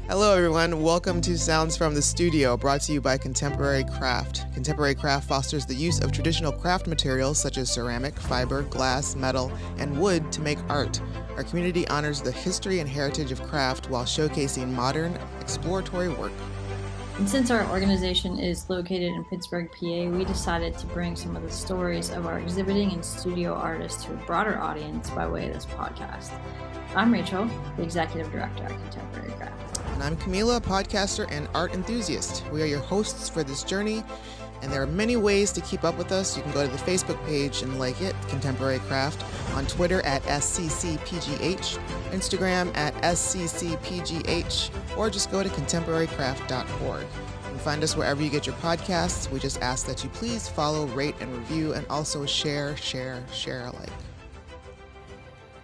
Hello, everyone. Welcome to Sounds from the Studio, brought to you by Contemporary Craft. Contemporary Craft fosters the use of traditional craft materials such as ceramic, fiber, glass, metal, and wood to make art. Our community honors the history and heritage of craft while showcasing modern, exploratory work. And since our organization is located in Pittsburgh, PA, we decided to bring some of the stories of our exhibiting and studio artists to a broader audience by way of this podcast. I'm Rachel, the Executive Director at Contemporary Craft. And I'm Kahmeela, podcaster and art enthusiast. We are your hosts for this journey, and there are many ways to keep up with us. You can go to the Facebook page and like it, Contemporary Craft, on Twitter at SCCPGH, Instagram at SCCPGH, or just go to contemporarycraft.org. You can find us wherever you get your podcasts. We just ask that you please follow, rate, and review, and also share alike.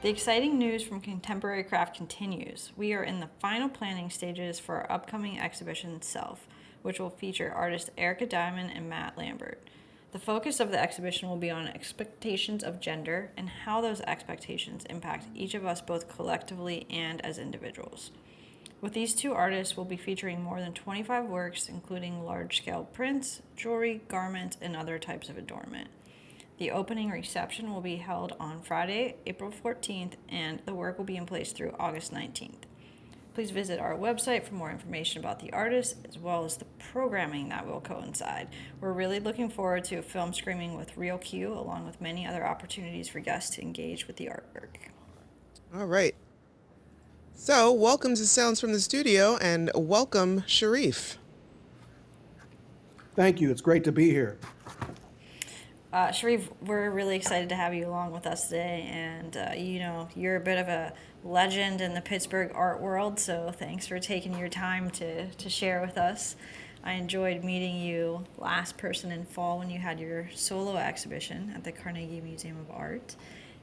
The exciting news from Contemporary Craft continues. We are in the final planning stages for our upcoming exhibition, Self, which will feature artists Erica Diamond and Matt Lambert. The focus of the exhibition will be on expectations of gender and how those expectations impact each of us both collectively and as individuals. With these two artists, we'll be featuring more than 25 works, including large-scale prints, jewelry, garments, and other types of adornment. The opening reception will be held on Friday, April 14th, and the work will be in place through August 19th. Please visit our website for more information about the artists, as well as the programming that will coincide. We're really looking forward to a film screening with Real Q, along with many other opportunities for guests to engage with the artwork. All right. So, welcome to Sounds from the Studio, and welcome, Sharif. Thank you. It's great to be here. Sharif, we're really excited to have you along with us today, and you're a bit of a legend in the Pittsburgh art world, so thanks for taking your time to share with us. I enjoyed meeting you last person in fall when you had your solo exhibition at the Carnegie Museum of Art,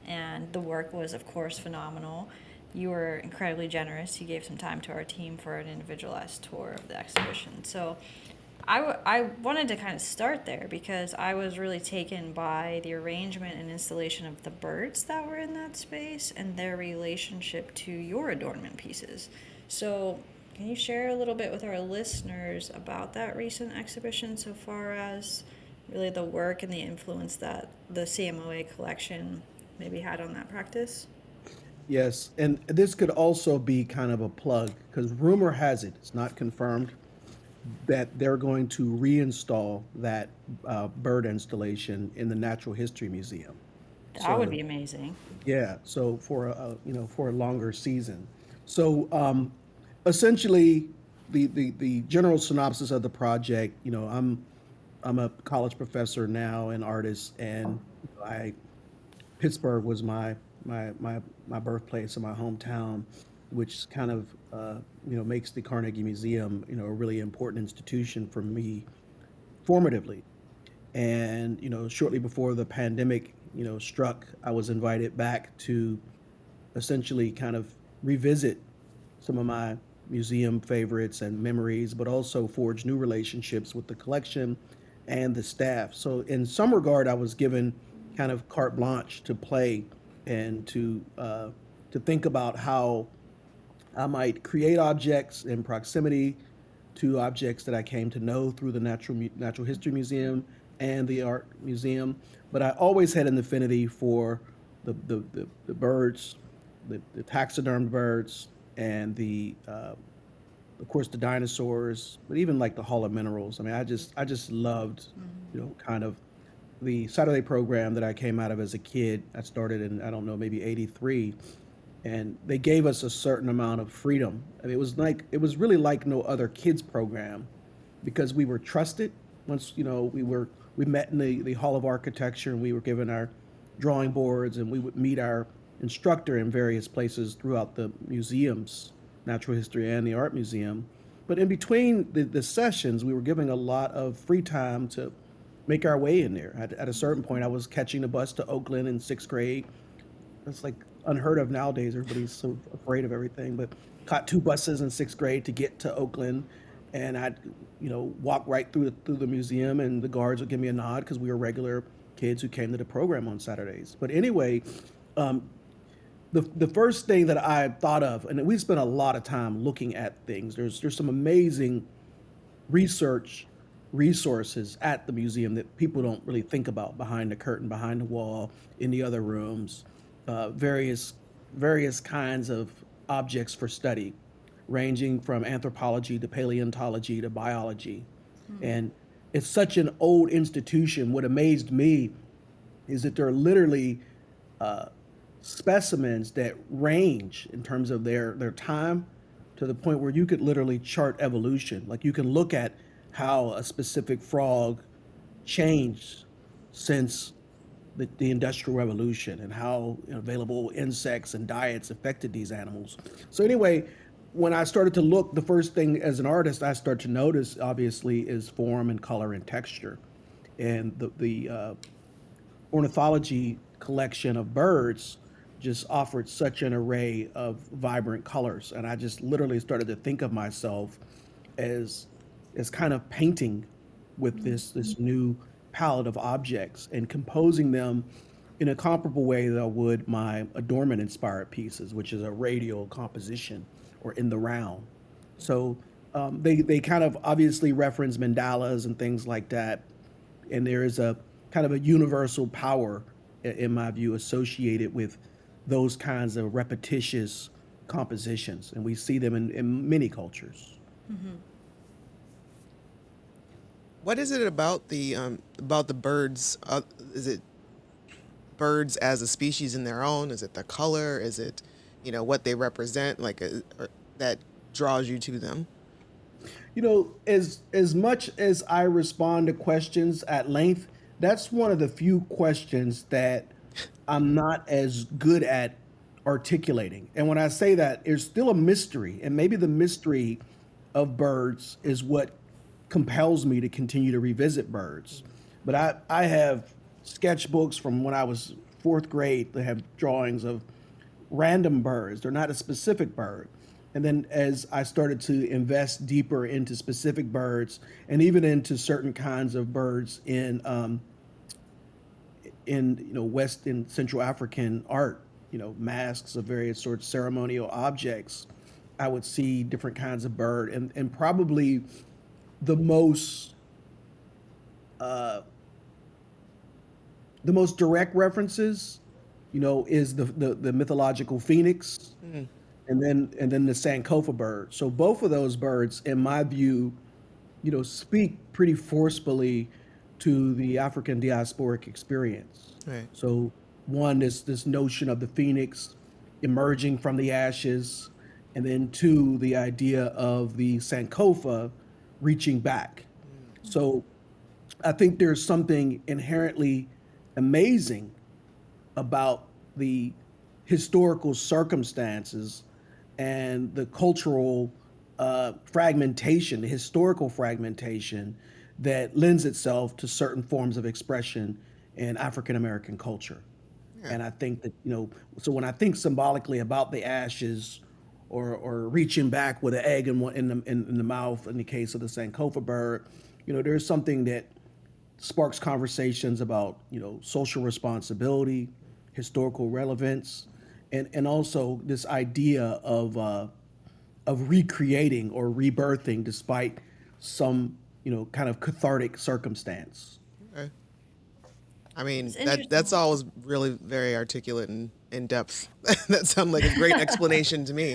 and the work was, of course, phenomenal. You were incredibly generous. You gave some time to our team for an individualized tour of the exhibition. So I wanted to kind of start there because I was really taken by the arrangement and installation of the birds that were in that space and their relationship to your adornment pieces. So can you share a little bit with our listeners about that recent exhibition so far as really the work and the influence that the CMOA collection maybe had on that practice? Yes, and this could also be kind of a plug because rumor has it, it's not confirmed, that they're going to reinstall that bird installation in the Natural History Museum. That would be amazing. Yeah, so for a longer season. So essentially, the general synopsis of the project. I'm a college professor now and artist, and Pittsburgh was my birthplace and my hometown, which kind of makes the Carnegie Museum a really important institution for me formatively. And shortly before the pandemic struck, I was invited back to essentially kind of revisit some of my museum favorites and memories, but also forge new relationships with the collection and the staff. So in some regard, I was given kind of carte blanche to play and to think about how I might create objects in proximity to objects that I came to know through the Natural History Museum and the Art Museum. But I always had an affinity for the birds, the taxidermed birds, and of course the dinosaurs, but even like the Hall of Minerals. I mean, I just loved, kind of the Saturday program that I came out of as a kid. I started in, I don't know, maybe 83. And they gave us a certain amount of freedom. I mean, it was really like no other kids program because we were trusted. Once, we met in the Hall of Architecture and we were given our drawing boards and we would meet our instructor in various places throughout the museums, Natural History and the Art Museum. But in between the sessions, we were given a lot of free time to make our way in there. At a certain point, I was catching a bus to Oakland in 6th grade. It's like unheard of nowadays. Everybody's so afraid of everything. But caught 2 buses in 6th grade to get to Oakland, and I'd walk right through the museum, and the guards would give me a nod because we were regular kids who came to the program on Saturdays. But anyway, the first thing that I thought of, and we spent a lot of time looking at things. There's some amazing research resources at the museum that people don't really think about behind the curtain, behind the wall, in the other rooms, various kinds of objects for study, ranging from anthropology to paleontology to biology. And it's such an old institution. What amazed me is that there are literally specimens that range in terms of their time to the point where you could literally chart evolution. Like you can look at how a specific frog changed since the Industrial Revolution and how available insects and diets affected these animals. So anyway, when I started to look, the first thing as an artist I start to notice obviously is form and color and texture. And the ornithology collection of birds just offered such an array of vibrant colors. And I just literally started to think of myself as kind of painting with this new palette of objects and composing them in a comparable way that I would my adornment inspired pieces, which is a radial composition or in the round. So they kind of obviously reference mandalas and things like that. And there is a kind of a universal power, in my view, associated with those kinds of repetitious compositions. And we see them in many cultures. What is it about the birds? Is it birds as a species in their own? Is it the color? Is it, what they represent? That draws you to them? As much as I respond to questions at length, that's one of the few questions that I'm not as good at articulating. And when I say that, there's still a mystery, and maybe the mystery of birds is what compels me to continue to revisit birds. But I have sketchbooks from when I was fourth grade that have drawings of random birds. They're not a specific bird. And then as I started to invest deeper into specific birds and even into certain kinds of birds in West and Central African art, masks of various sorts, ceremonial objects, I would see different kinds of bird. And probably the most direct references, is the mythological phoenix, and then the Sankofa bird. So both of those birds, in my view, speak pretty forcefully to the African diasporic experience. Right. So one is this notion of the phoenix emerging from the ashes, and then two, the idea of the Sankofa reaching back. So I think there's something inherently amazing about the historical circumstances and the cultural fragmentation, the historical fragmentation that lends itself to certain forms of expression in African American culture. Yeah. And I think that, so when I think symbolically about the ashes or reaching back with an egg in the mouth in the case of the Sankofa bird, there's something that sparks conversations about, social responsibility, historical relevance, and also this idea of recreating or rebirthing despite some, kind of cathartic circumstance. Okay. I mean, that's always really very articulate and in depth. That sounds like a great explanation to me.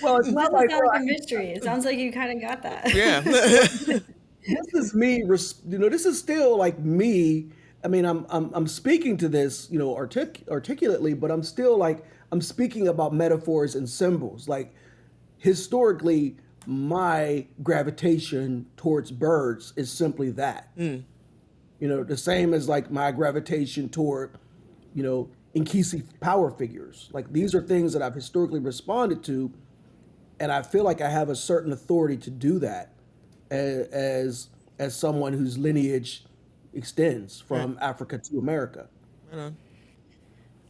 Well, it's not like a mystery. It sounds like you kind of got that. Yeah. This is me. This is still like me. I mean, I'm speaking to this, articulately, but I'm still like I'm speaking about metaphors and symbols. Like historically, my gravitation towards birds is simply that. The same as like my gravitation toward, Nkisi power figures. Like these are things that I've historically responded to, and I feel like I have a certain authority to do that as someone whose lineage extends from Africa to America.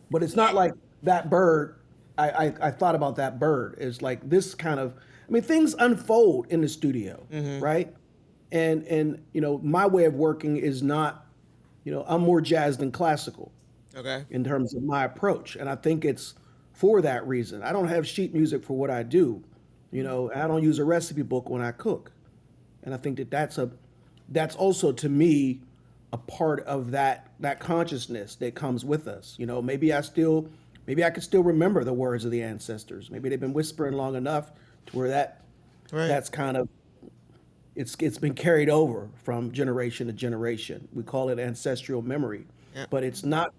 But it's not like that bird. I thought about that bird as like this kind of. I mean, things unfold in the studio, right? And my way of working is not, I'm more jazz than classical. Okay. In terms of my approach, and I think it's for that reason. I don't have sheet music for what I do. You know, I don't use a recipe book when I cook. And I think that that's also to me a part of that consciousness that comes with us. You know, maybe I could still remember the words of the ancestors. Maybe they've been whispering long enough to where that's kind of it's been carried over from generation to generation. We call it ancestral memory, Yeah. but it's not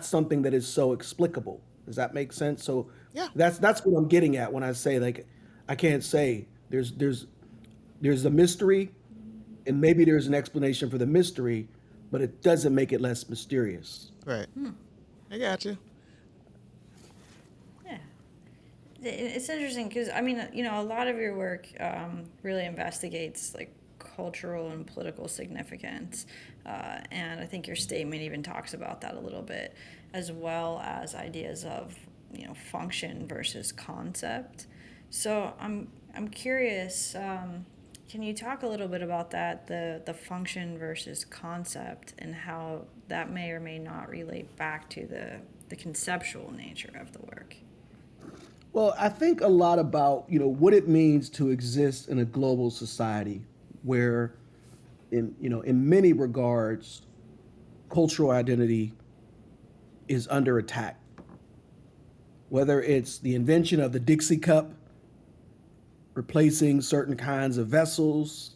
something that is so explicable. Does that make sense? So Yeah. that's what I'm getting at when I say, like, I can't say there's a mystery, and maybe there's an explanation for the mystery, but it doesn't make it less mysterious. Right. I got you. Yeah. It's interesting because, I mean, you know, a lot of your work really investigates like cultural and political significance. And I think your statement even talks about that a little bit, as well as ideas of, you know, function versus concept. So I'm curious, can you talk a little bit about that, the function versus concept, and how that may or may not relate back to the conceptual nature of the work? Well, I think a lot about, you know, what it means to exist in a global society where in many regards cultural identity is under attack. Whether it's the invention of the Dixie cup replacing certain kinds of vessels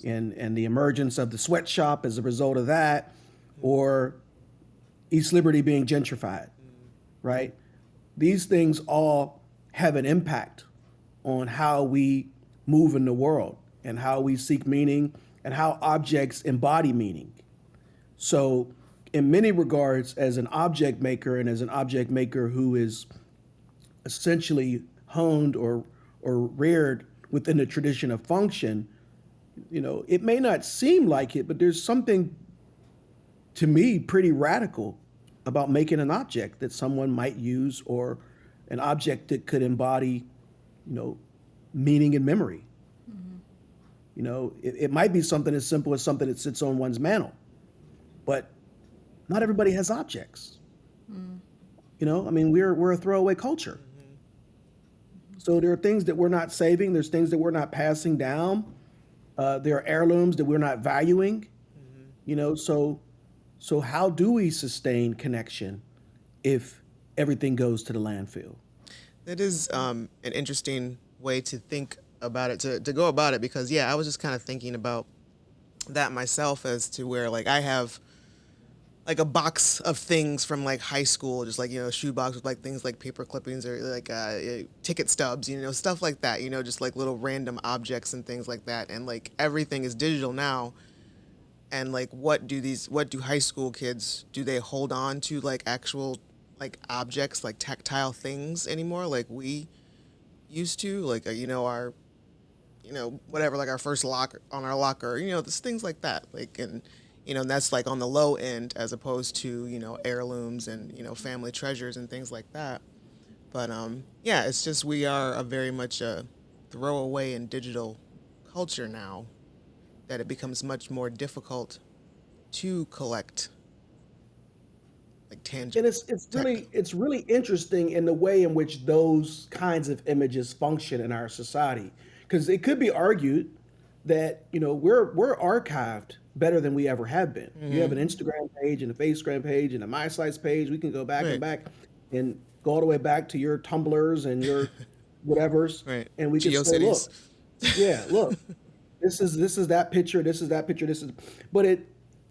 and the emergence of the sweatshop as a result of that, or East Liberty being gentrified, right? These things all have an impact on how we move in the world and how we seek meaning and how objects embody meaning. So in many regards, as an object maker and as an object maker who is essentially honed or reared within the tradition of function, you know, it may not seem like it, but there's something to me pretty radical about making an object that someone might use, or an object that could embody, you know, meaning and memory. You know, it might be something as simple as something that sits on one's mantle, but not everybody has objects. You know, I mean, we're a throwaway culture. So there are things that we're not saving. There's things that we're not passing down. There are heirlooms that we're not valuing. You know, so how do we sustain connection if everything goes to the landfill? That is an interesting way to think about it, to go about it, because I was just kind of thinking about that myself, as to where, like, I have like a box of things from like high school, just like, you know, a shoe box with like things like paper clippings or like ticket stubs, you know, stuff like that, you know, just like little random objects and things like that. And like everything is digital now. And like, what do high school kids, do they hold on to like actual like objects, like tactile things anymore, like we used to, like, you know, our, you know, whatever, like our first lock on our locker, you know, just things like that, like, and, you know, and that's like on the low end, as opposed to, you know, heirlooms and, you know, family treasures and things like that. But it's just, we are a very much a throwaway and digital culture now, that it becomes much more difficult to collect like tangible. And it's really interesting in the way in which those kinds of images function in our society, because it could be argued that, you know, we're archived better than we ever have been. You have an Instagram page and a Facegram page and a MySlice page. We can go back and back and go all the way back to your Tumblrs and your whatevers, and we can say, look, look, this is that picture, this is that picture, this is, but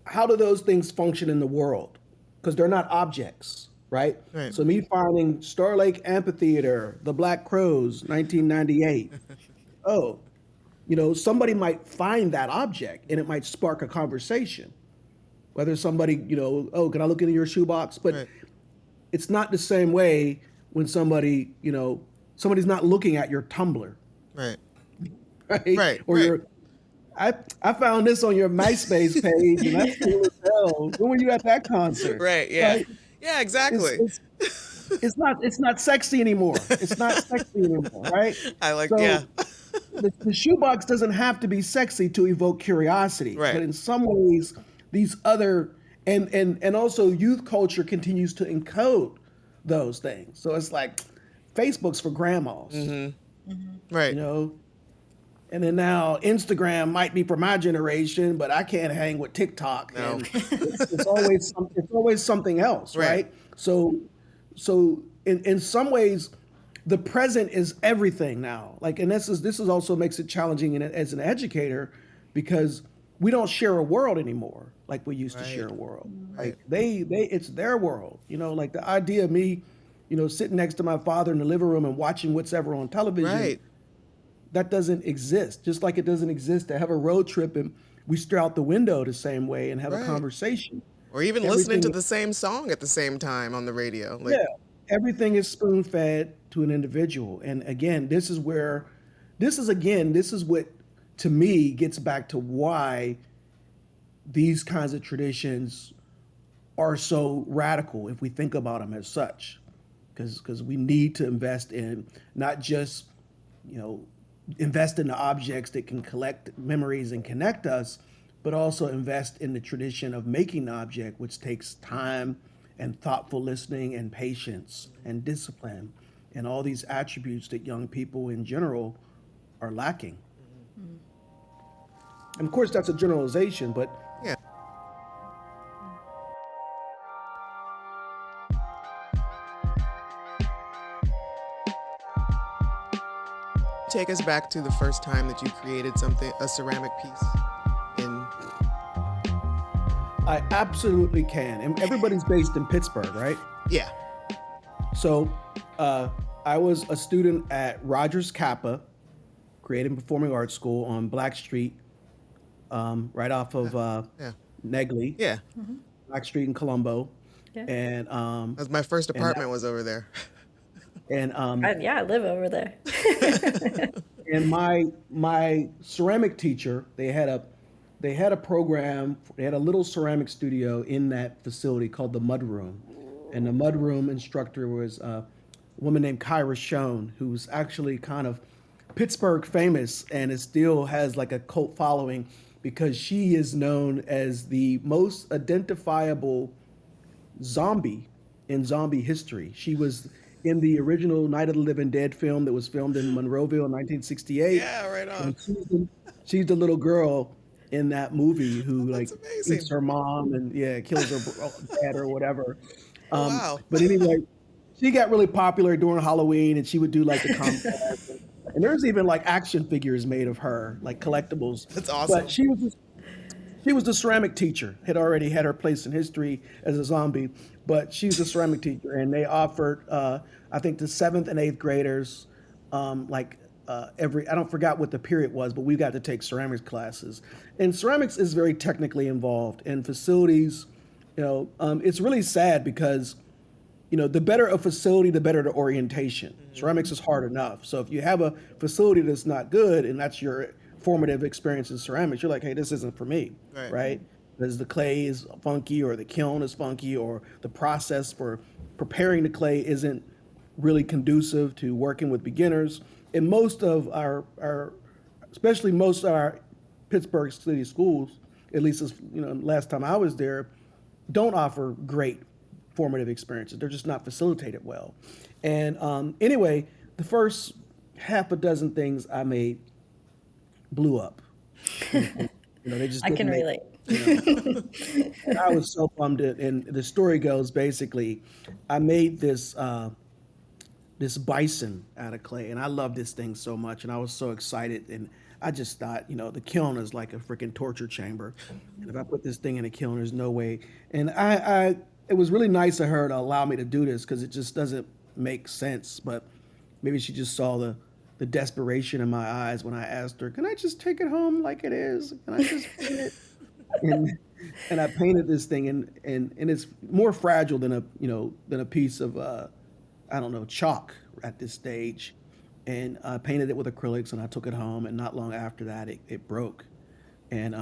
how do those things function in the world? Because they're not objects, right? So me finding Star Lake Amphitheater, the Black Crows, 1998. Oh, you know, somebody might find that object and it might spark a conversation. Whether somebody, you know, oh, can I look into your shoebox? But it's not the same way when somebody, you know, somebody's not looking at your Tumblr. Right. Or I found this on your MySpace page, and that's cool as hell. When were you at that concert? Yeah, exactly. It's not sexy anymore. It's not sexy anymore, right? I like, so, the shoebox doesn't have to be sexy to evoke curiosity. But in some ways, these other, and also youth culture continues to encode those things. So it's like Facebook's for grandmas, Right. you know, and then now Instagram might be for my generation, but I can't hang with TikTok, No. and it's always something else, Right. right? So in some ways, the present is everything now. Like, and this is also makes it challenging as an educator, because we don't share a world anymore like we used to Right. share a world. Right. Like they it's their world. You know, like the idea of me, you know, sitting next to my father in the living room and watching whatever on television, Right. that doesn't exist. Just like it doesn't exist to have a road trip and we stare out the window the same way and have a Right. conversation. Or even listening to Everything, the same song at the same time on the radio. Like, yeah, everything is spoon fed to an individual. And again, this is what to me gets back to why these kinds of traditions are so radical if we think about them as such, because we need to invest in not just, you know, invest in the objects that can collect memories and connect us, but also invest in the tradition of making the object, which takes time and thoughtful listening and patience and discipline and all these attributes that young people in general are lacking. And of course, that's a generalization, but yeah. Take us back to the first time that you created something, a ceramic piece. In I absolutely can. And everybody's based in Pittsburgh, right? yeah. So I was a student at Rogers Kappa, Creative and Performing Arts School on Black Street, right off of Yeah. Negley, Yeah. Black Street in Colombo. Yeah. And That was my first apartment was over there. and I live over there. and my ceramic teacher, they had a program, they had a little ceramic studio in that facility called the Mud Room. And the Mud Room instructor was a woman named Kyra Schoen, who's actually kind of Pittsburgh famous, and it still has like a cult following because she is known as the most identifiable zombie in zombie history. She was in the original Night of the Living Dead film that was filmed in Monroeville in 1968. Yeah, right on. And she's the little girl in that movie who like That's amazing. eats her mom and kills her dad or whatever. Oh, wow. But anyway, she got really popular during Halloween, and she would do like the contest. And there's even like action figures made of her, like collectibles. That's awesome. But she was the ceramic teacher, had already had her place in history as a zombie, but she was a ceramic teacher, and they offered, I think, the 7th and 8th graders, I don't forgot what the period was, but we got to take ceramics classes. And ceramics is very technically involved, and facilities, it's really sad because, the better a facility, the better the orientation. Ceramics is hard enough. So if you have a facility that's not good and that's your formative experience in ceramics, you're like, hey, this isn't for me, right? Because the clay is funky, or the kiln is funky, or the process for preparing the clay isn't really conducive to working with beginners. And most of especially most of our Pittsburgh city schools, at least as last time I was there, don't offer great formative experiences. They're just not facilitated well. And anyway, the first half a dozen things I made blew up. And, they just I can relate. And I was so bummed. And the story goes basically, I made this bison out of clay, and I love this thing so much, and I was so excited, and I just thought, the kiln is like a freaking torture chamber, and if I put this thing in a kiln, there's no way. And it was really nice of her to allow me to do this because it just doesn't make sense, but maybe she just saw the desperation in my eyes when I asked her, can I just take it home like it is? Can I just paint it? And I painted this thing, and it's more fragile than a piece of chalk at this stage. And I painted it with acrylics, and I took it home, and not long after that it broke. And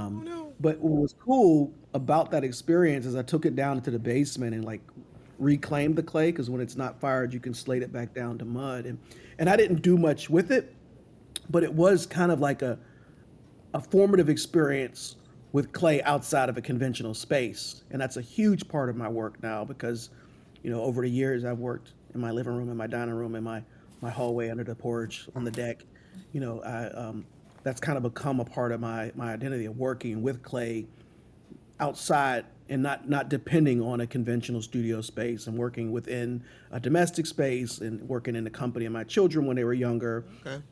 but what was cool about that experience is I took it down into the basement and like reclaimed the clay, because when it's not fired you can slate it back down to mud, and I didn't do much with it, but it was kind of like a formative experience with clay outside of a conventional space. And that's a huge part of my work now, because over the years, I've worked in my living room, in my dining room, in my hallway, under the porch, on the deck. That's kind of become a part of my identity of working with clay outside and not depending on a conventional studio space, and working within a domestic space and working in the company of my children when they were younger. Okay.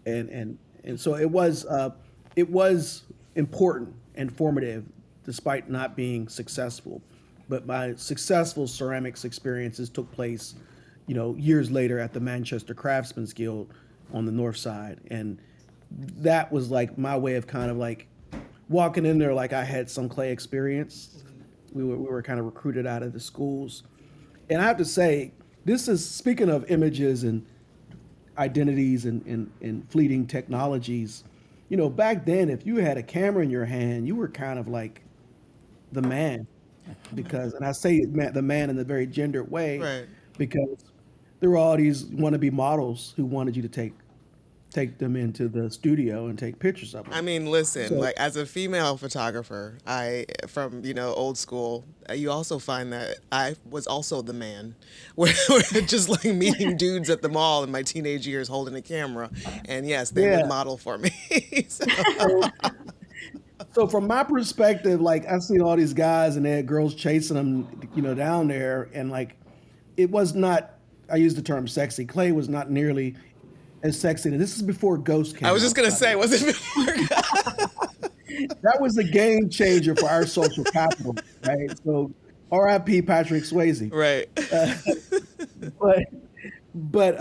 And so it was important and formative despite not being successful. But my successful ceramics experiences took place, years later at the Manchester Craftsmen's Guild on the north side. And that was like my way of kind of like walking in there like I had some clay experience. We were kind of recruited out of the schools. And I have to say, this is, speaking of images and identities and fleeting technologies, back then, if you had a camera in your hand, you were kind of like the man. Because, and I say the man in a very gendered way, Right. because there were all these wannabe models who wanted you to take them into the studio and take pictures of them. I mean, listen, So like as a female photographer, from old school, you also find that I was also the man, where just like meeting dudes at the mall in my teenage years holding a camera, and yes, they would yeah. model for me. So, So, so from my perspective, like I've seen all these guys and they had girls chasing them, down there, and like it was not. I use the term sexy. Clay was not nearly as sexy. And this is before Ghost came I was out, just gonna by the say, way. was it before? That was a game changer for our social capital, right? So, R.I.P. Patrick Swayze. Right. But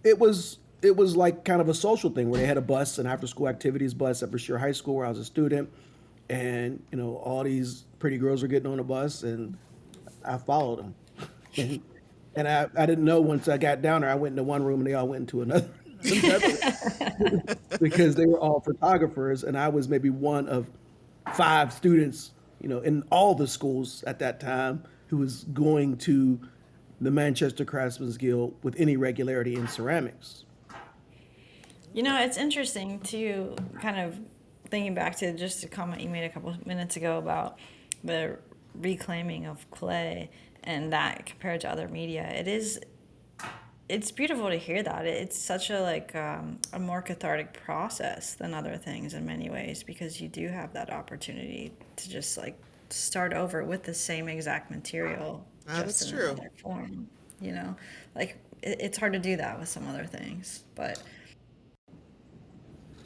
it was like kind of a social thing where they had a bus, an after school activities bus at Brashear High School where I was a student, and all these pretty girls were getting on the bus, and I followed them. And I didn't know, once I got down there, I went into one room and they all went into another. Because they were all photographers, and I was maybe one of 5 students, in all the schools at that time, who was going to the Manchester Craftsmen's Guild with any regularity in ceramics. It's interesting too, kind of thinking back to just a comment you made a couple of minutes ago about the reclaiming of clay and that compared to other media. It's beautiful to hear that. It's such a more cathartic process than other things in many ways, because you do have that opportunity to just like start over with the same exact material, That's just in true. another form. It's hard to do that with some other things, but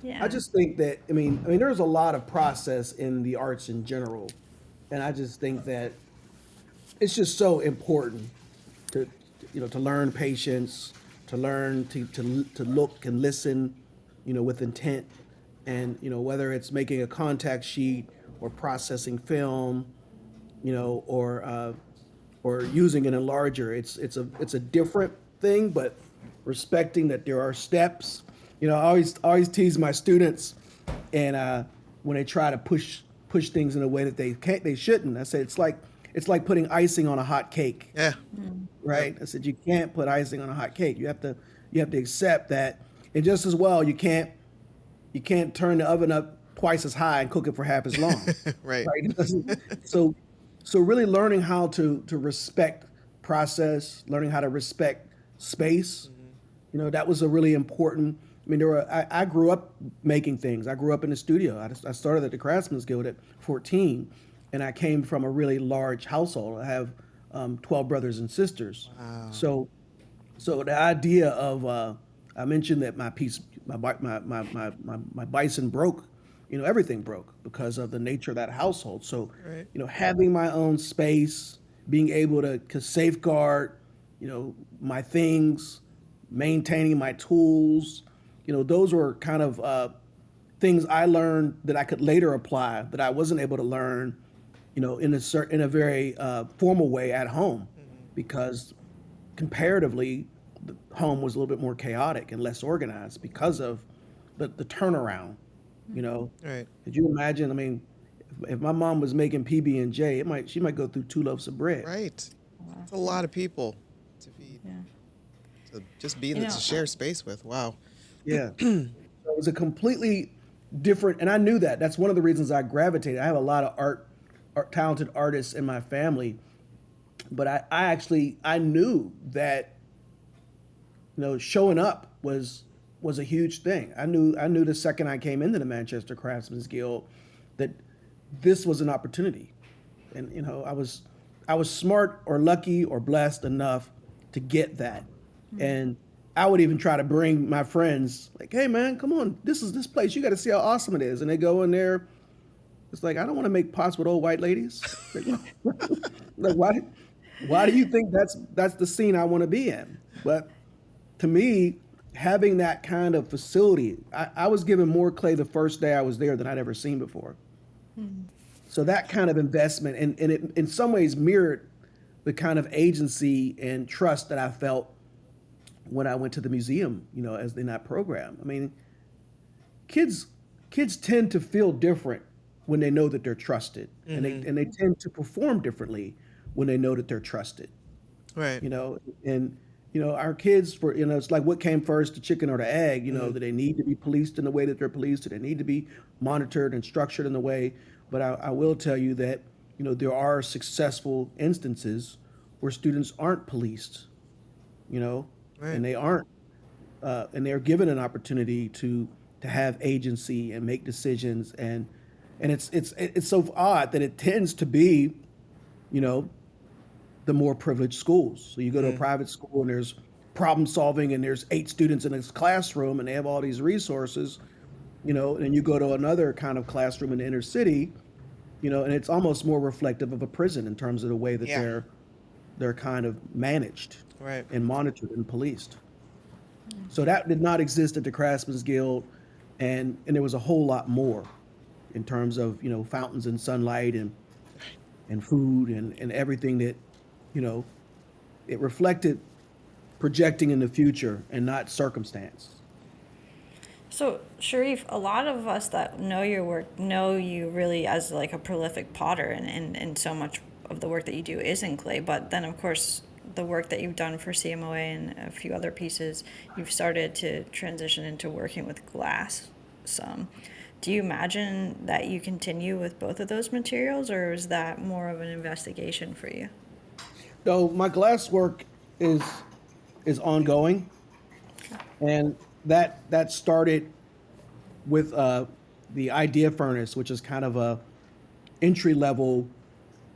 yeah. I just think that, there's a lot of process in the arts in general, and I just think that it's just so important to learn patience, to learn to look and listen, with intent, and whether it's making a contact sheet or processing film, or using an enlarger. It's a different thing, but respecting that there are steps. I always tease my students, and when they try to push things in a way that they shouldn't. I say it's like putting icing on a hot cake. Yeah. Right? I said you can't put icing on a hot cake. You have to accept that. And just as well, you can't turn the oven up twice as high and cook it for half as long. Right. Right? So really learning how to respect process, learning how to respect space. That was a really important. I grew up making things. I grew up in the studio. I started at the Craftsmen's Guild at 14, and I came from a really large household. I have 12 brothers and sisters. Wow. So the idea of I mentioned that my bison broke. Everything broke because of the nature of that household. So Right. having my own space, being able to safeguard, my things, maintaining my tools, those were kind of things I learned that I could later apply that I wasn't able to learn, in a very formal way at home, because comparatively, the home was a little bit more chaotic and less organized because of the turnaround. Right. Could you imagine? If my mom was making PB&J, she might go through 2 loaves of bread. Right. It's a lot of people to feed. Yeah. To just be to share space with. Wow. Yeah. So it was a completely different, and I knew that. That's one of the reasons I gravitated. I have a lot of talented artists in my family, But I knew that, showing up was a huge thing. I knew the second I came into the Manchester Craftsmen's Guild that this was an opportunity. And I was smart or lucky or blessed enough to get that. And I would even try to bring my friends, like, hey man, come on, this is this place. You got to see how awesome it is. And they go in there. It's like, I don't want to make pots with old white ladies. Like, why do you think that's the scene I want to be in? But to me, having that kind of facility, I was given more clay the first day I was there than I'd ever seen before. So that kind of investment, and it in some ways mirrored the kind of agency and trust that I felt when I went to the museum, as in that program. I mean, kids tend to feel different when they know that they're trusted, and they tend to perform differently when they know that they're trusted. Right. And our kids, it's like, what came first, the chicken or the egg? Do they need to be policed in the way that they're policed? Do they need to be monitored and structured in the way? But I will tell you that there are successful instances where students aren't policed, Right. and they aren't, and they're given an opportunity to have agency and make decisions, and it's so odd that it tends to be, the more privileged schools. So you go to a private school and there's problem solving and there's 8 students in this classroom and they have all these resources, and you go to another kind of classroom in the inner city, and it's almost more reflective of a prison in terms of the way that Yeah. they're kind of managed Right. and monitored and policed. So that did not exist at the Craftsman's Guild, and there was a whole lot more in terms of fountains and sunlight and food and everything that it reflected projecting in the future and not circumstance. So, Sharif, a lot of us that know your work know you really as like a prolific potter, and so much of the work that you do is in clay. But then, of course, the work that you've done for CMOA and a few other pieces, you've started to transition into working with glass some. Do you imagine that you continue with both of those materials, or is that more of an investigation for you? So my glass work is ongoing, and that started with the Idea Furnace, which is kind of a entry level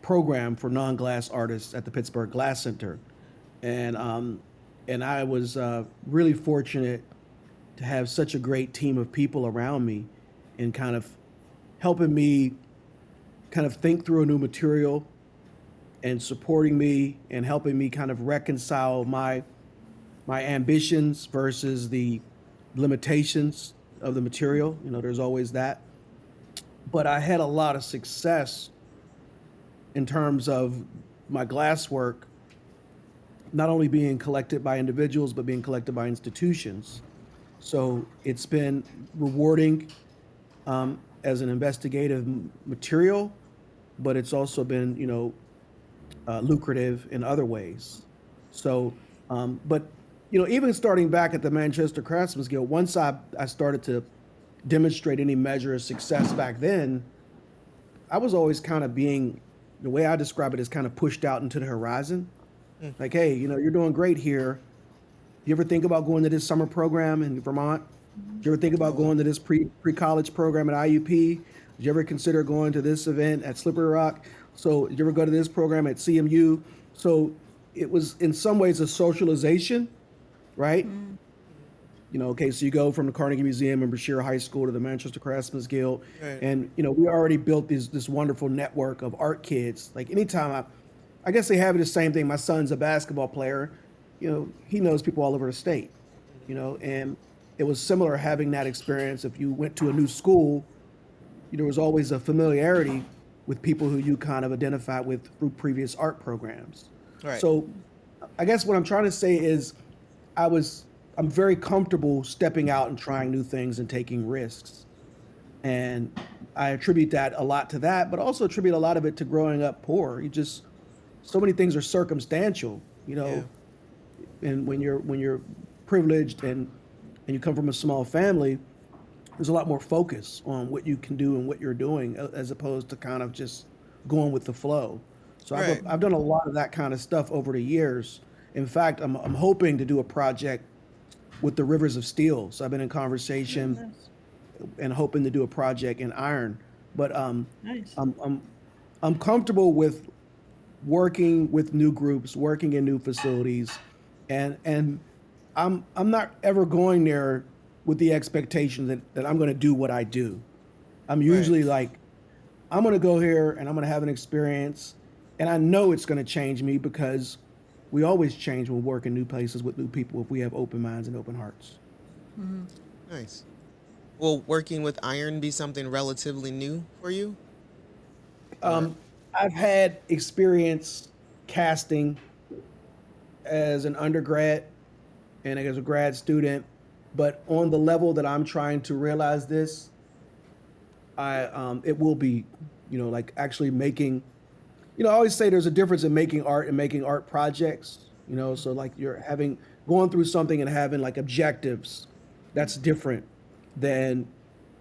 program for non-glass artists at the Pittsburgh Glass Center, and I was really fortunate to have such a great team of people around me, and kind of helping me kind of think through a new material and supporting me and helping me kind of reconcile my ambitions versus the limitations of the material. There's always that. But I had a lot of success in terms of my glass work, not only being collected by individuals, but being collected by institutions. So it's been rewarding as an investigative material, but it's also been, lucrative in other ways. So, but even starting back at the Manchester Craftsmen's Guild, once I started to demonstrate any measure of success back then, I was always kind of being, the way I describe it, is kind of pushed out into the horizon. Like, hey, you're doing great here. You ever think about going to this summer program in Vermont? Did you ever think about going to this pre-college program at IUP? Did you ever consider going to this event at Slippery Rock? So did you ever go to this program at CMU? So it was in some ways a socialization, right? Okay, so you go from the Carnegie Museum and Brashear High School to the Manchester Craftsmen's Guild, Right. and we already built this wonderful network of art kids. Like anytime I guess they have the same thing. My son's a basketball player, he knows people all over the state, and it was similar having that experience. If you went to a new school, there was always a familiarity with people who you kind of identified with through previous art programs. Right. So I guess what I'm trying to say is I'm very comfortable stepping out and trying new things and taking risks. And I attribute that a lot to that, but also attribute a lot of it to growing up poor. So many things are circumstantial, Yeah. and when you're privileged and you come from a small family, there's a lot more focus on what you can do and what you're doing as opposed to kind of just going with the flow. So Right. I've done a lot of that kind of stuff over the years. In fact, I'm hoping to do a project with the Rivers of Steel. So I've been in conversation Nice. and hoping to do a project in iron. But Nice. I'm comfortable with working with new groups, working in new facilities, and I'm not ever going there with the expectation that I'm going to do what I do. I'm Right. usually like, I'm going to go here and I'm going to have an experience, and I know it's going to change me because we always change when we work in new places with new people if we have open minds and open hearts. Nice. Will working with iron be something relatively new for you? Or I've had experience casting as an undergrad and as a grad student, but on the level that I'm trying to realize this, it will be, like actually making. I always say there's a difference in making art and making art projects. So like you're having going through something and having like objectives, that's different than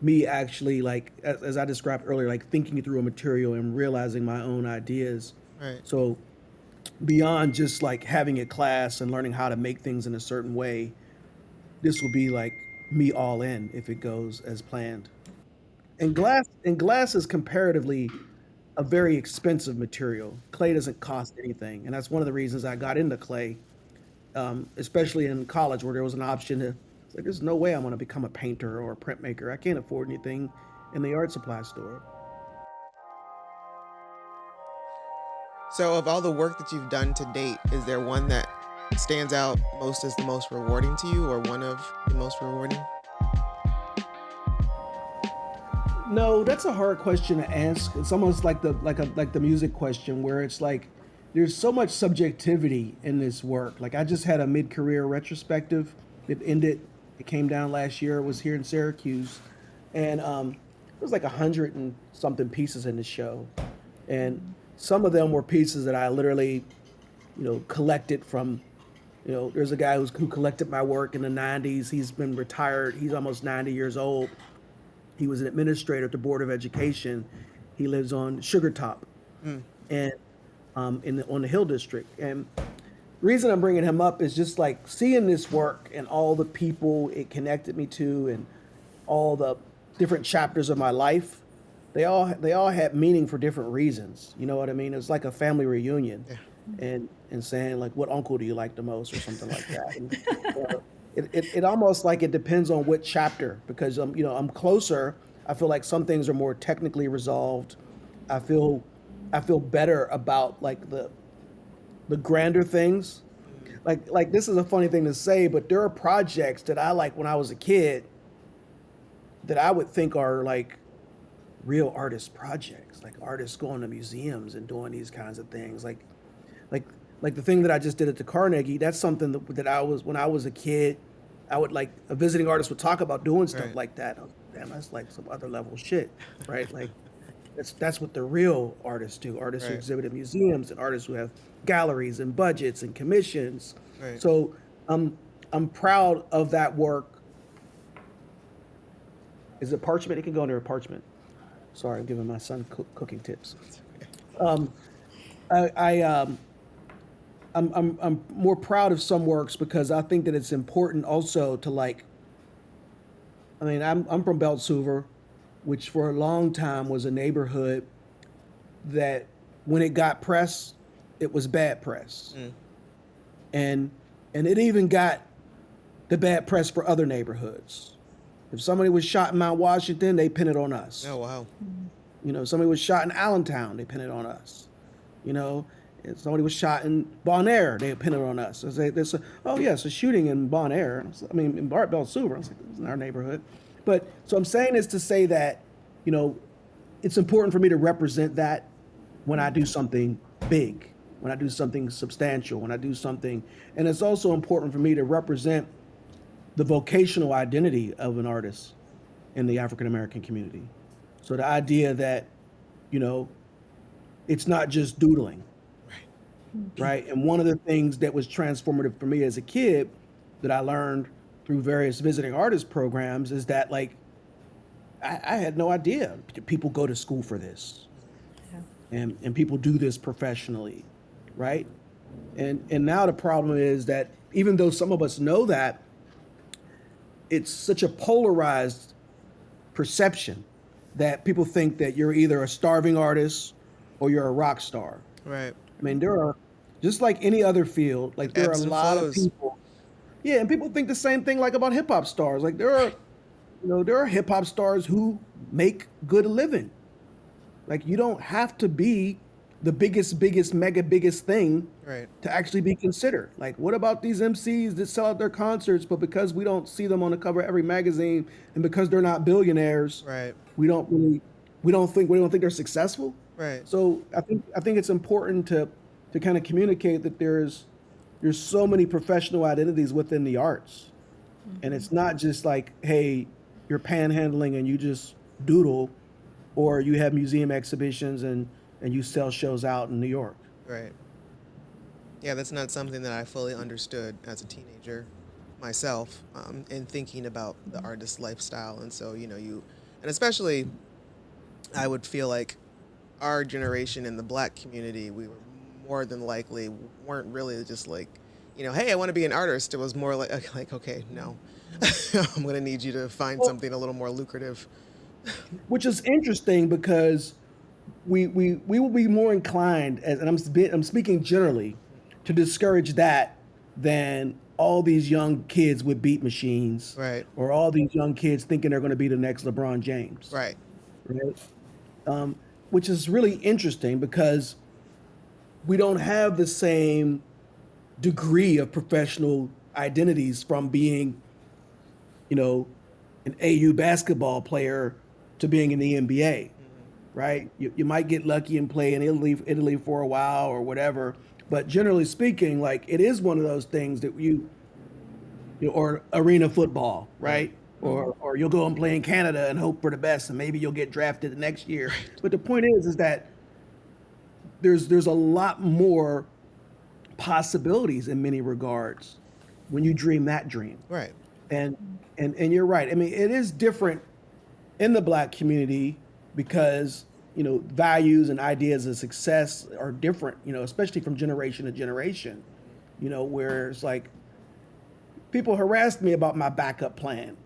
me actually like as I described earlier, like thinking through a material and realizing my own ideas. right. So beyond just like having a class and learning how to make things in a certain way, this will be like me all in if it goes as planned. And glass is comparatively a very expensive material. Clay doesn't cost anything, and that's one of the reasons I got into clay, especially in college where there was an option to. It's like, there's no way I'm going to become a painter or a printmaker. I can't afford anything in the art supply store. So, of all the work that you've done to date, is there one that stands out most as the most rewarding to you, or one of the most rewarding? No, that's a hard question to ask. It's almost like the music question where it's like there's so much subjectivity in this work. Like I just had a mid-career retrospective. It ended. It came down last year. It was here in Syracuse, and it was like 100 and something pieces in the show, and some of them were pieces that I literally, collected from. There's a guy who collected my work in the '90s. He's been retired. He's almost 90 years old. He was an administrator at the Board of Education. He lives on Sugar Top, and on the Hill District. And the reason I'm bringing him up is just like seeing this work and all the people it connected me to, and all the different chapters of my life. They all had meaning for different reasons. You know what I mean? It's like a family reunion, Yeah. and saying like, what uncle do you like the most, or something like that. And, it almost like it depends on what chapter, because I'm closer. I feel like some things are more technically resolved. I feel better about like the grander things. Like this is a funny thing to say, but there are projects that I like when I was a kid that I would think are like real artist projects, like artists going to museums and doing these kinds of things. Like like the thing that I just did at the Carnegie, that's something that I was when I was a kid, I would like a visiting artist would talk about doing stuff Right. like that. I was, damn, that's like some other level shit, right? Like that's what the real artists do. Artists who Right. exhibit at museums and artists who have galleries and budgets and commissions. Right. So I'm proud of that work. Is it parchment? It can go under a parchment. Sorry, I'm giving my son cooking tips. Um, I I'm more proud of some works because I think that it's important also to like. I mean, I'm from Beltsuver, which for a long time was a neighborhood that when it got press, it was bad press, and it even got the bad press for other neighborhoods. If somebody was shot in Mount Washington, they pin it on us. Oh, wow. Somebody was shot in Allentown, they pin it on us. You know, if somebody was shot in Bon Air, they pin it on us. So oh yes, a shooting in Bon Air. I mean, in Beltsuver. I was like, this is in our neighborhood. But so I'm saying this to say that, it's important for me to represent that when I do something big, when I do something substantial, when I do something, and it's also important for me to represent the vocational identity of an artist in the African American community. So the idea that, you know, it's not just doodling, right? And one of the things that was transformative for me as a kid that I learned through various visiting artist programs is that, like, I had no idea people go to school for this. Yeah. and people do this professionally, right? And now the problem is that even though some of us know that, it's such a polarized perception that people think that you're either a starving artist or you're a rock star. Right. I mean, there are, just like any other field, like It there are a ebbs and lot of flows. people. Yeah, and people think the same thing like about hip hop stars. Like there are, there are hip hop stars who make good living. Like you don't have to be the biggest, mega biggest thing Right. to actually be considered. Like what about these MCs that sell out their concerts, but because we don't see them on the cover of every magazine and because they're not billionaires, Right. we don't really we don't think they're successful. Right. So I think it's important to kind of communicate that there's so many professional identities within the arts. And it's not just like, hey, you're panhandling and you just doodle, or you have museum exhibitions and you sell shows out in New York. Right. Yeah, that's not something that I fully understood as a teenager myself, in thinking about the artist lifestyle. And so, and especially, I would feel like our generation in the black community, we were more than likely weren't really just like, hey, I want to be an artist. It was more like okay, no, I'm going to need you to find Well, something a little more lucrative. which is interesting because we will be more inclined, and I'm speaking generally, to discourage that than all these young kids with beat machines, Right. or all these young kids thinking they're going to be the next LeBron James, Right. right? Um, which is really interesting because we don't have the same degree of professional identities from being, you know, an AU basketball player to being in the NBA, right? You might get lucky and play in Italy for a while or whatever, but generally speaking, like it is one of those things that or arena football, right? Or you'll go and play in Canada and hope for the best, and maybe you'll get drafted the next year. But the point is that there's a lot more possibilities in many regards when you dream that dream. Right. And and you're right. I mean, it is different in the black community because values and ideas of success are different. Especially from generation to generation. Where it's like people harassed me about my backup plan.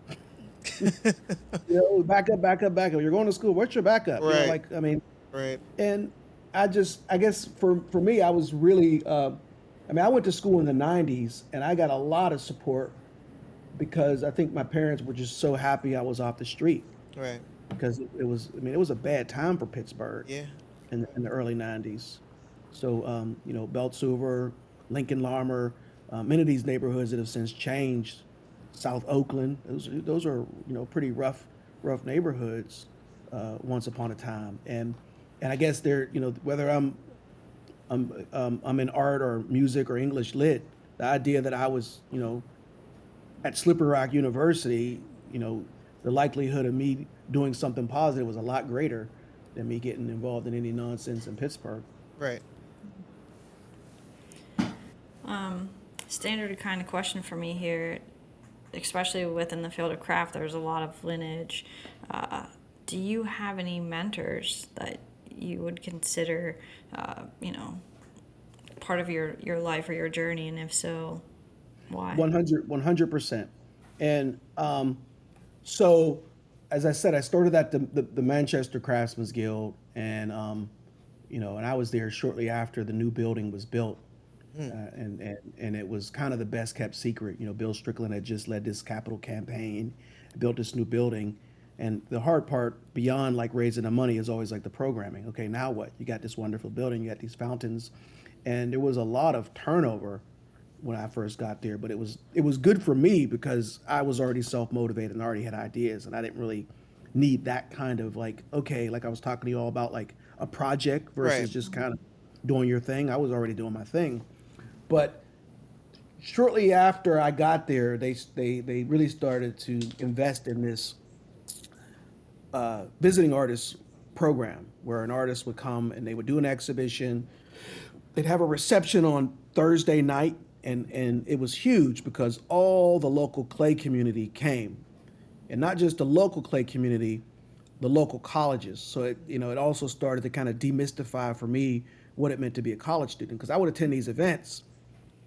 Backup. You're going to school. What's your backup? Right. Like I mean, Right. and I guess for me, I was really. I went to school in the '90s, and I got a lot of support because I think my parents were just so happy I was off the street Right. because it was a bad time for Pittsburgh Yeah. in the early '90s. So Beltsuver, Lincoln Larmer, many of these neighborhoods that have since changed, South Oakland, those are pretty rough neighborhoods once upon a time, and I guess they're whether I'm in art or music or English lit, the idea that I was at Slippery Rock University, the likelihood of me doing something positive was a lot greater than me getting involved in any nonsense in Pittsburgh. Right. Standard kind of question for me here, especially within the field of craft, there's a lot of lineage. Do you have any mentors that you would consider, part of your life or your journey, and if so, why? 100%. And so, as I said, I started at the Manchester Craftsmen's Guild, and and I was there shortly after the new building was built. And it was kind of the best kept secret. Bill Strickland had just led this capital campaign, built this new building. And the hard part beyond like raising the money is always like the programming. Okay, now what? You got this wonderful building, you got these fountains. And there was a lot of turnover when I first got there, but it was good for me because I was already self-motivated and already had ideas, and I didn't really need that kind of like, okay, like I was talking to you all about like a project versus Right. just kind of doing your thing. I was already doing my thing. But shortly after I got there, they really started to invest in this visiting artist program where an artist would come and they would do an exhibition. They'd have a reception on Thursday night, and it was huge because all the local clay community came. And not just the local clay community, the local colleges. So it also started to kind of demystify for me what it meant to be a college student, because I would attend these events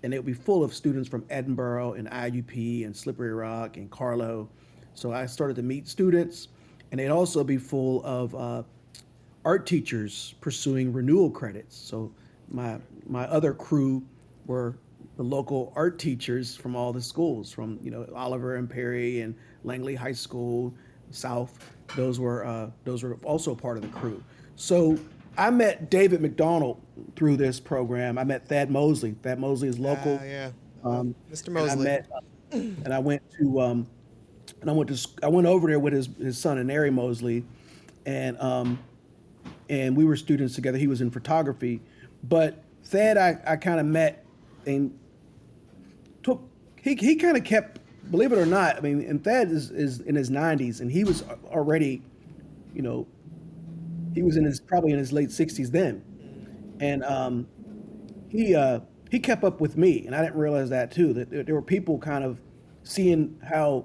and it would be full of students from Edinburgh and IUP and Slippery Rock and Carlo. So I started to meet students, and they'd also be full of art teachers pursuing renewal credits. So my other crew were the local art teachers from all the schools, from Oliver and Perry and Langley High School, South. Those were also part of the crew. So I met David McDonald through this program. I met Thad Mosley. Thad Mosley is local. Yeah. Mr. And I Mosley. met, and I went to, I went over there with his son and Ari Mosley, and we were students together. He was in photography, but Thad I kind of met and took. He kind of kept, believe it or not. I mean, and Thad is in his 90s, and he was already, he was probably in his late 60s then, and he kept up with me, and I didn't realize that too. That there were people kind of seeing how,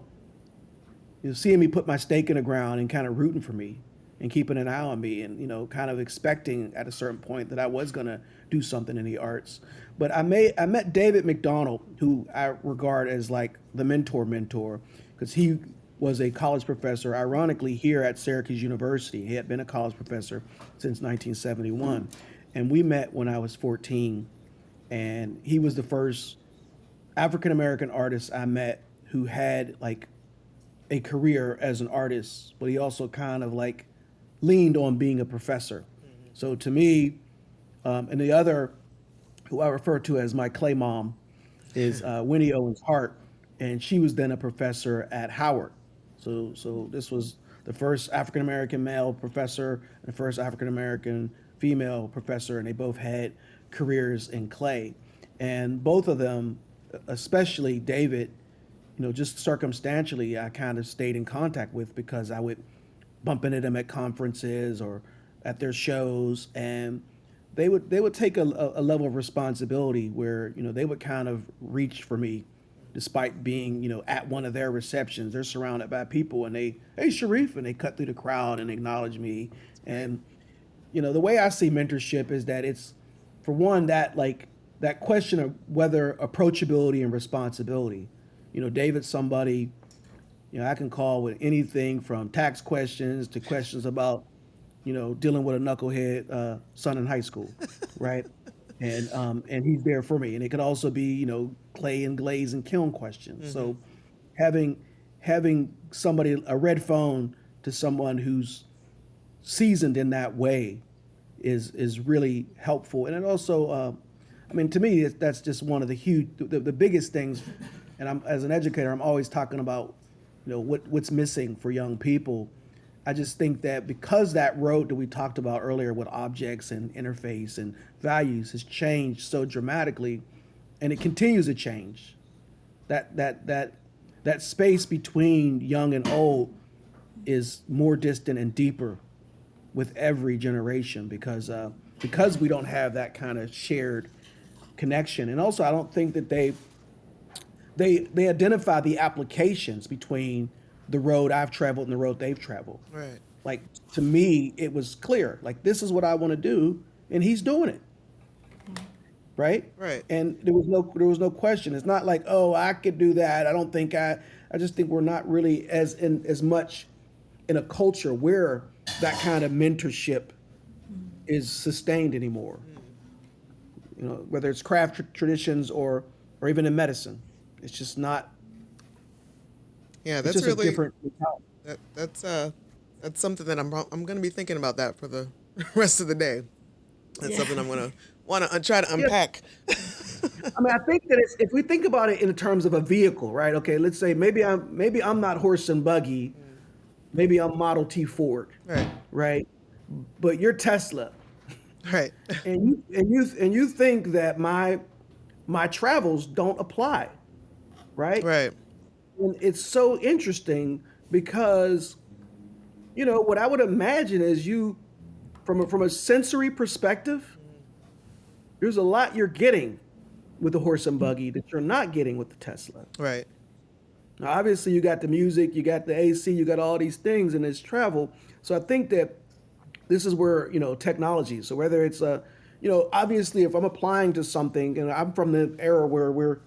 seeing me put my stake in the ground and kind of rooting for me and keeping an eye on me, and kind of expecting at a certain point that I was gonna do something in the arts. But I met David McDonald, who I regard as like the mentor, because he was a college professor, ironically, here at Syracuse University. He had been a college professor since 1971. And we met when I was 14. And he was the first African-American artist I met who had like a career as an artist, but he also kind of like leaned on being a professor. So to me, and the other, who I refer to as my clay mom, is Winnie Owens Hart, and she was then a professor at Howard. So this was the first African American male professor and the first African American female professor, and they both had careers in clay. And both of them, especially David, just circumstantially, I kind of stayed in contact with, because I would bump into them at conferences or at their shows, and they would take a level of responsibility where they would kind of reach for me, despite being at one of their receptions. They're surrounded by people, and hey Sharif, and they cut through the crowd and acknowledge me. And the way I see mentorship is that it's, for one, that question of whether approachability and responsibility. David's somebody I can call with anything from tax questions to questions about dealing with a knucklehead son in high school, right? And he's there for me. And it could also be clay and glaze and kiln questions. So having somebody, a red phone to someone who's seasoned in that way is really helpful. And it also, to me, that's just one of the biggest things. And as an educator, I'm always talking about what's missing for young people. I just think that because that road that we talked about earlier with objects and interface and values has changed so dramatically, and it continues to change, that space between young and old is more distant and deeper with every generation, because we don't have that kind of shared connection. And also, I don't think that they identify the applications between the road I've traveled and the road they've traveled. Right. Like, to me, it was clear, like, this is what I want to do, and he's doing it. Right? Right. And there was no question. It's not like, oh, I could do that. I just think we're not really as much in a culture where that kind of mentorship is sustained anymore. Whether it's craft traditions or even in medicine. It's just not. Yeah, It's that's just really a different mentality. that's something that I'm going to be thinking about that for the rest of the day. That's something I'm going to want to try to unpack. I think that if we think about it in terms of a vehicle, right? Okay, let's say maybe I'm not horse and buggy, maybe I'm Model T Ford, right? But you're Tesla, Right. and you think that my travels don't apply, right? Right. And it's so interesting because, what I would imagine is you, from a sensory perspective, there's a lot you're getting with the horse and buggy that you're not getting with the Tesla. Right. Now, obviously, you got the music, you got the AC, you got all these things, and it's travel. So I think that this is where, technology. So whether it's obviously, if I'm applying to something, and I'm from the era where we're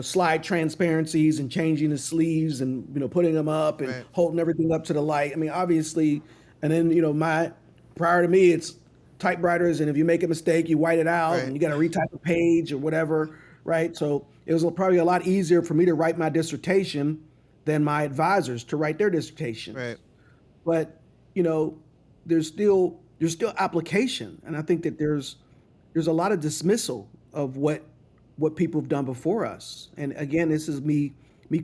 slide transparencies and changing the sleeves and putting them up and Right. holding everything up to the light. I mean, obviously, and then my prior to me, it's typewriters, and if you make a mistake, you white it out, Right. and you got to retype a page or whatever, right? So it was probably a lot easier for me to write my dissertation than my advisors to write their dissertations. Right. But there's still application, and I think that there's a lot of dismissal of what people have done before us. And again, this is me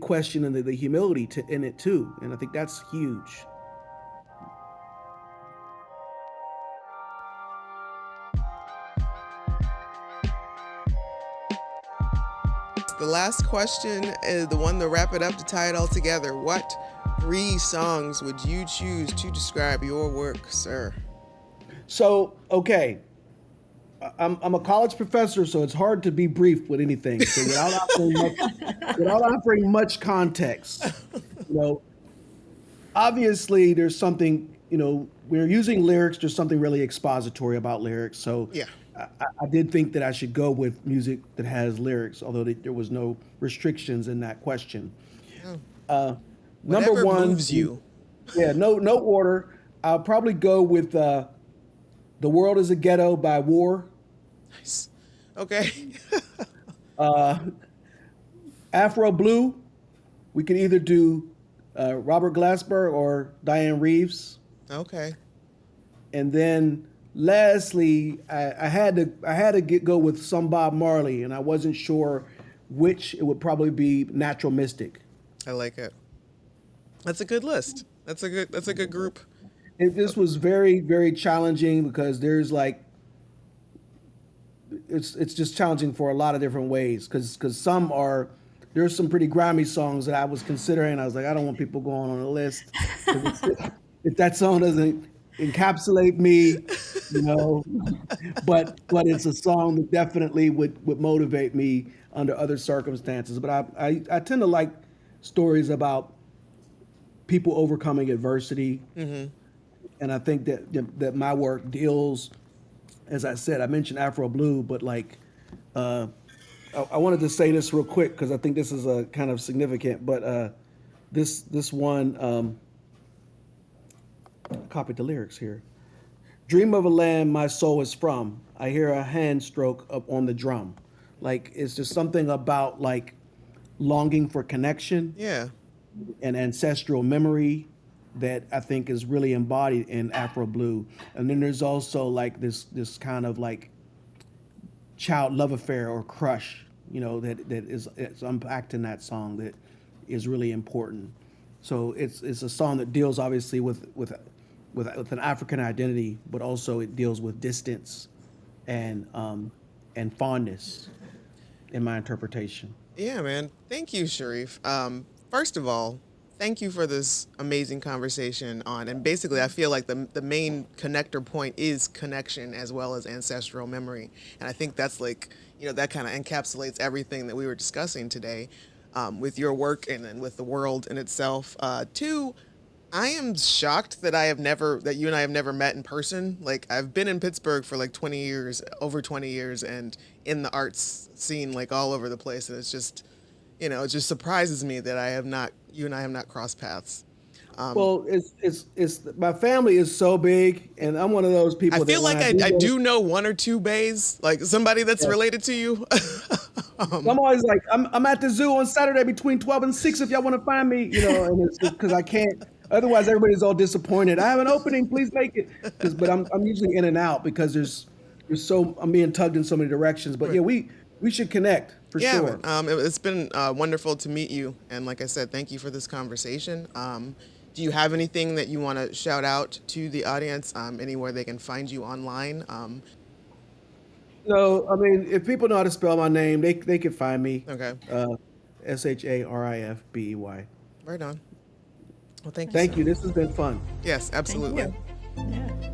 questioning the humility in it too, and I think that's huge. The last question is the one to wrap it up, to tie it all together. What 3 songs would you choose to describe your work, sir? So, okay, I'm a college professor, so it's hard to be brief with anything. So without offering much context, you know, obviously there's something, we're using lyrics. There's something really expository about lyrics. So Yeah. I did think that I should go with music that has lyrics, although there was no restrictions in that question. Oh. Number Whatever one, moves you. yeah, no order. I'll probably go with "The World Is a Ghetto" by War. Nice. Okay. Afro Blue. We could either do Robert Glasper or Diane Reeves. Okay. And then lastly, I had to go with some Bob Marley, and I wasn't sure which. It would probably be Natural Mystic. I like it. That's a good list. That's a good group. This was very, very challenging because there's it's just challenging for a lot of different ways because there's some pretty grimy songs that I was considering. I was like, I don't want people going on the list. If that song doesn't encapsulate me, but it's a song that definitely would motivate me under other circumstances. But I tend to like stories about people overcoming adversity. Mm-hmm. And I think that my work deals, as I said, I mentioned Afro Blue, but I wanted to say this real quick because I think this is a kind of significant. But this one, copied the lyrics here. Dream of a land my soul is from. I hear a hand stroke up on the drum. It's just something about longing for connection Yeah. and ancestral memory that I think is really embodied in Afro Blue. And then there's also this kind of child love affair or crush, that it's unpacked in that song that is really important. So it's a song that deals obviously with an African identity, but also it deals with distance and fondness in my interpretation. Yeah, man. Thank you, Sharif. First of all, thank you for this amazing conversation and basically I feel like the main connector point is connection as well as ancestral memory. And I think that's that kind of encapsulates everything that we were discussing today with your work and then with the world in itself. Two, I am shocked that you and I have never met in person. I've been in Pittsburgh for 20 years, over 20 years, and in the arts scene all over the place. And it's just, it just surprises me that you and I have not crossed paths. Well, it's my family is so big, and I'm one of those people. I feel that like I do know one or two bays, somebody that's related to you. I'm always I'm at the zoo on Saturday between 12 and 6 if y'all want to find me, and it's because I can't. Otherwise, everybody's all disappointed. I have an opening, please make it. But I'm usually in and out because I'm being tugged in so many directions. But yeah, we should connect for sure. It's been wonderful to meet you, and like I said, thank you for this conversation. Do you have anything that you want to shout out to the audience? Anywhere they can find you online? No, I mean, if people know how to spell my name, they can find me. Okay. Sharifbey. Right on. Well, thank you. Thank you. This has been fun. Yes, absolutely. Thank you. Yeah.